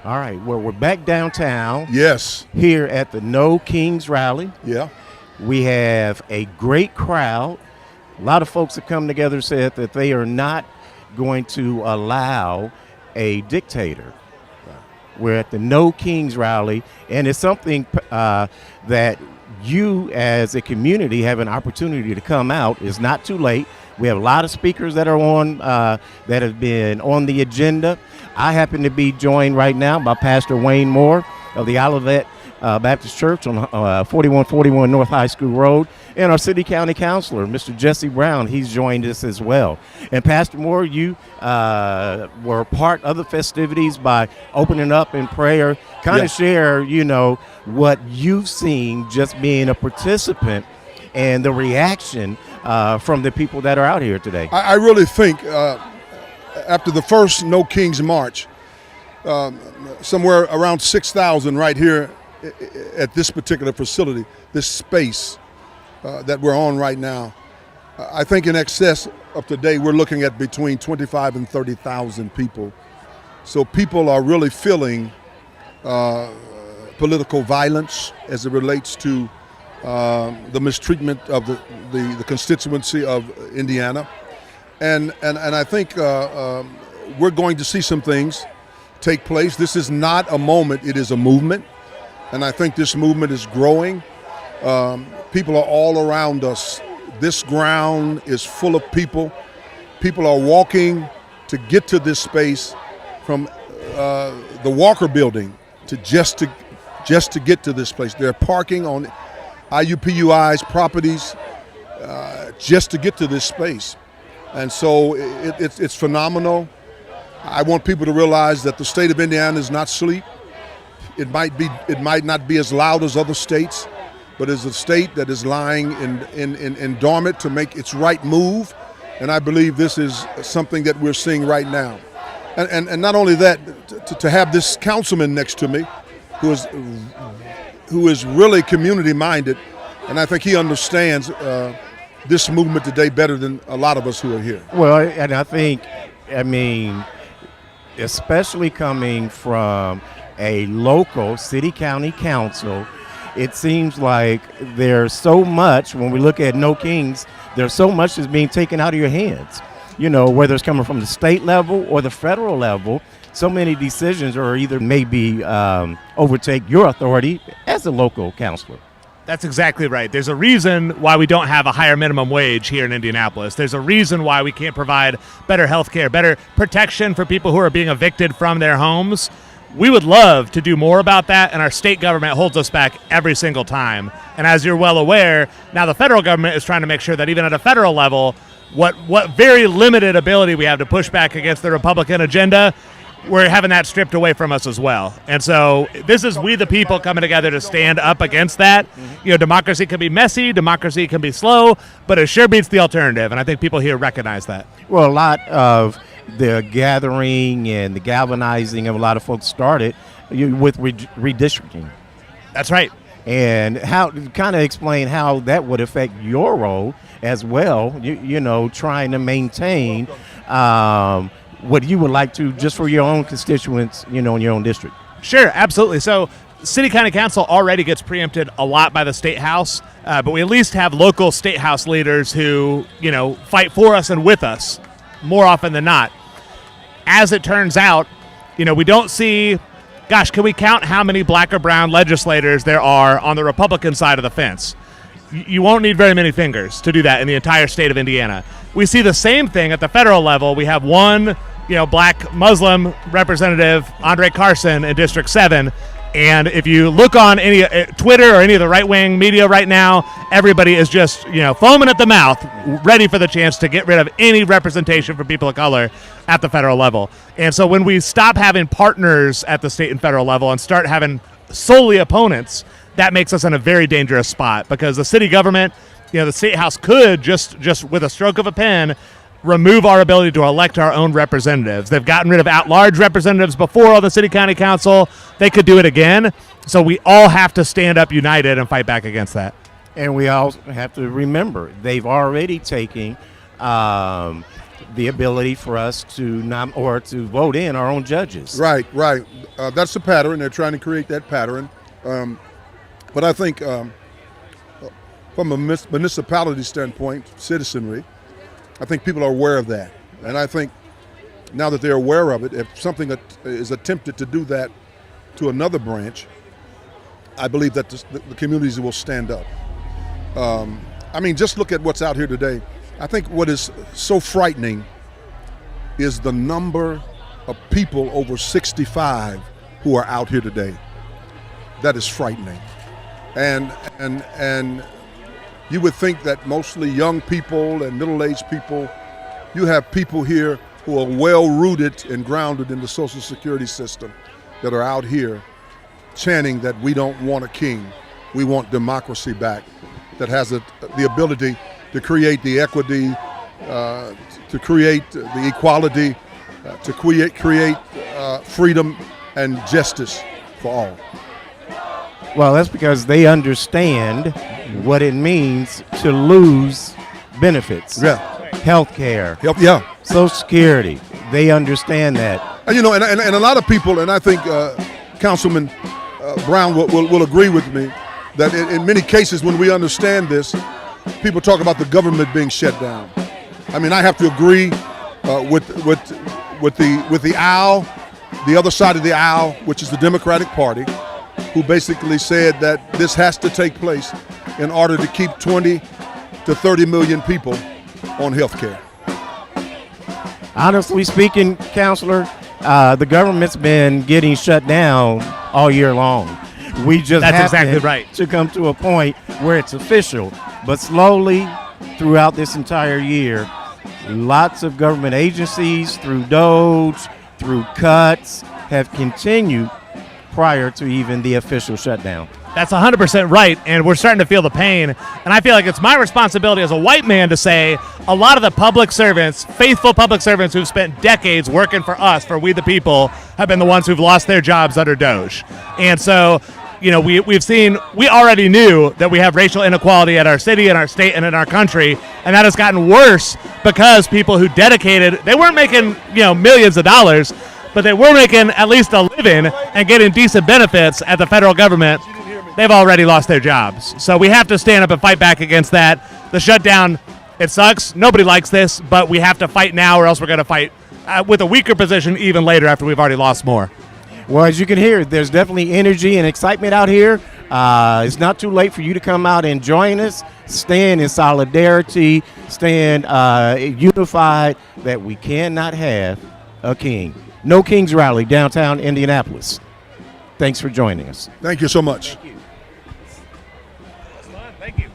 All right, well, we're back downtown Yes. here at the No Kings rally. Yeah. We have a great crowd. A lot of folks that come together said that they are not going to allow a dictator. We're at the No Kings rally, and it's something that you as a community have an opportunity to come out. It's not too late. We have a lot of speakers that are on that have been on the agenda. I happen to be joined right now by Pastor Wayne Moore of the Olivet Baptist Church on 4141 North High School Road, and our city county councilor, Mr. Jesse Brown. He's joined us as well. And Pastor Moore, you were part of the festivities by opening up in prayer. Kind of share, what you've seen just being a participant and the reaction from the people that are out here today. I really think after the first No Kings March, somewhere around 6,000 right here at this particular facility, this space that we're on right now, I think in excess of today we're looking at between 25 and 30,000 people. So people are really feeling political violence as it relates to the mistreatment of the constituency of Indiana. And I think we're going to see some things take place. This is not a moment, it is a movement. And I think this movement is growing. People are all around us. This ground is full of people. People are walking to get to this space from the Walker Building to just to get to this place. They're parking on IUPUI's properties just to get to this space. And so it's phenomenal. I want people to realize that the state of Indiana is not asleep. It might not be as loud as other states, but it's a state that is lying in dormant to make its right move. And I believe this is something that we're seeing right now. And not only that, to have this councilman next to me who is really community minded, and I think he understands this movement today better than a lot of us who are here. Well, and I mean, especially coming from a local city county council, it seems like there's so much, when we look at No Kings, there's so much that's being taken out of your hands. Whether it's coming from the state level or the federal level, so many decisions are either maybe overtake your authority as a local councilor. That's exactly right. There's a reason why we don't have a higher minimum wage here in Indianapolis. There's a reason why we can't provide better health care, better protection for people who are being evicted from their homes. We would love to do more about that, and our state government holds us back every single time. And as you're well aware, now the federal government is trying to make sure that even at a federal level, what very limited ability we have to push back against the Republican agenda, we're having that stripped away from us as well. And so this is we the people coming together to stand up against that. Democracy can be messy, democracy can be slow, but it sure beats the alternative, and I think people here recognize that. Well, a lot of the gathering and the galvanizing of a lot of folks started with redistricting. That's right. And how kind of explain how that would affect your role as well, trying to maintain what you would like to just for your own constituents, in your own district. Sure, absolutely. So City County Council already gets preempted a lot by the State House, but we at least have local State House leaders who, fight for us and with us more often than not. As it turns out, we don't see, can we count how many black or brown legislators there are on the Republican side of the fence? You won't need very many fingers to do that in the entire state of Indiana. We see the same thing at the federal level. We have one, black Muslim representative, Andre Carson, in District 7. And if you look on any Twitter or any of the right-wing media right now, everybody is just, foaming at the mouth, ready for the chance to get rid of any representation for people of color at the federal level. And so when we stop having partners at the state and federal level and start having solely opponents, that makes us in a very dangerous spot, because the city government, the state house could just with a stroke of a pen remove our ability to elect our own representatives. They've gotten rid of at-large representatives before on the city county council. They could do it again. So we all have to stand up united and fight back against that. And we also have to remember, they've already taken the ability for us to to vote in our own judges. Right. That's the pattern. They're trying to create that pattern. But I think from a municipality standpoint, citizenry, I think people are aware of that. And I think now that they're aware of it, if something that is attempted to do that to another branch, I believe that the communities will stand up. I mean, just look at what's out here today. I think what is so frightening is the number of people over 65 who are out here today. That is frightening. And you would think that mostly young people and middle-aged people, you have people here who are well-rooted and grounded in the Social Security system that are out here chanting that we don't want a king, we want democracy back, that has the ability to create the equity, to create the equality, to create freedom and justice for all. Well, that's because they understand what it means to lose benefits. Yeah. Health care, Yeah. Social Security. They understand that. And you know, and a lot of people, and I think Councilman Brown will agree with me, that in many cases when we understand this, people talk about the government being shut down. I mean, I have to agree with the aisle, the other side of the aisle, which is the Democratic Party, who basically said that this has to take place in order to keep 20 to 30 million people on health care. Honestly speaking, Counselor, the government's been getting shut down all year long. We just That's happen exactly right. to come to a point where it's official. But slowly, throughout this entire year, lots of government agencies, through DOGE, through cuts, have continued prior to even the official shutdown. That's 100% right, and we're starting to feel the pain. And I feel like it's my responsibility as a white man to say a lot of the public servants, faithful public servants who've spent decades working for us, for we the people, have been the ones who've lost their jobs under DOGE. And so, you know, we already knew that we have racial inequality at our city, in our state, and in our country, and that has gotten worse because people who dedicated, they weren't making, you know, millions of dollars, but they were making at least a living and getting decent benefits at the federal government. They've already lost their jobs. So we have to stand up and fight back against that. The shutdown, it sucks. Nobody likes this, but we have to fight now or else we're going to fight with a weaker position even later after we've already lost more. Well, as you can hear, there's definitely energy and excitement out here. It's not too late for you to come out and join us. Stand in solidarity, stand unified, that we cannot have a king. No Kings Rally, downtown Indianapolis. Thanks for joining us. Thank you so much. Thank you.